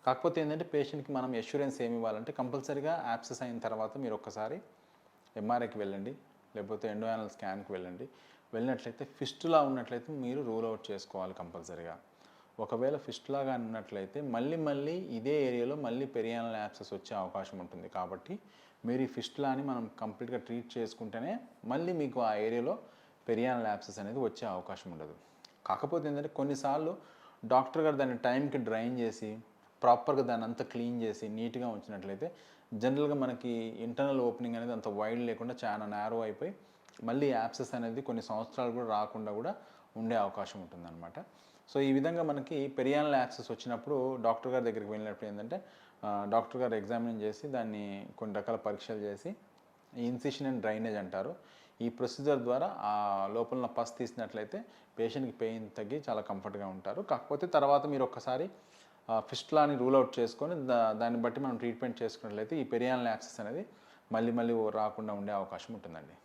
కాకపోతే ఏంటంటే పేషెంట్‌కి మనం అష్యూరెన్స్ ఏమి ఇవ్వాలంటే కంపల్సరీగా యాబ్సెస్ అయిన తర్వాత మీరు ఒక్కసారి ఎంఆర్ఐకి వెళ్ళండి, లేకపోతే ఎండోయానల్ స్కాన్‌కి వెళ్ళండి. వెళ్ళినట్లయితే ఫిస్టులా ఉన్నట్లయితే మీరు రూల్ అవుట్ చేసుకోవాలి కంపల్సరీగా. ఒకవేళ ఫిస్టులా గాని ఉన్నట్లయితే మళ్ళీ ఇదే ఏరియాలో మళ్ళీ పెరియానల్ యాబ్సెస్ వచ్చే అవకాశం ఉంటుంది. కాబట్టి మీరు ఈ ఫిస్టులాని మనం కంప్లీట్‌గా ట్రీట్ చేసుకుంటేనే మళ్ళీ మీకు ఆ ఏరియాలో పెరియానల్ యాబ్సెస్ అనేది వచ్చే అవకాశం ఉండదు. కాకపోతే ఏంటంటే కొన్నిసార్లు డాక్టర్ గారు దాన్ని టైంకి డ్రైన్ చేసి ప్రాపర్‌గా దాన్నంతా క్లీన్ చేసి నీట్‌గా ఉంచినట్లయితే జనరల్‌గా మనకి ఇంటర్నల్ ఓపెనింగ్ అనేది అంత వైడ్ లేకుండా చాలా నారో అయిపోయి మళ్ళీ యాబ్సెస్ అనేది కొన్ని సంవత్సరాలు కూడా రాకుండా కూడా ఉండే అవకాశం ఉంటుందన్నమాట. సో, ఈ విధంగా మనకి పెరియానల్ యాబ్సెస్ వచ్చినప్పుడు డాక్టర్ గారి దగ్గరికి వెళ్ళినప్పుడు ఏందంటే డాక్టర్ గారు ఎగ్జామిన్ చేసి దాన్ని కొన్ని రకాల పరీక్షలు చేసి ఇన్సిషన్ అండ్ డ్రైనేజ్ అంటారు. ఈ ప్రొసీజర్ ద్వారా ఆ లోపల ఉన్న పస్ తీసినట్లయితే పేషెంట్‌కి పెయిన్ తగ్గి చాలా కంఫర్ట్‌గా ఉంటారు. కాకపోతే తర్వాత మీరు ఒక్కసారి ఫిస్టులాని రూల్ అవుట్ చేసుకొని దాన్ని బట్టి మనం ట్రీట్మెంట్ చేసుకున్నట్లయితే ఈ పెరియానల్ యాబ్సెస్ అనేది మళ్ళీ రాకుండా ఉండే అవకాశం ఉంటుందండి.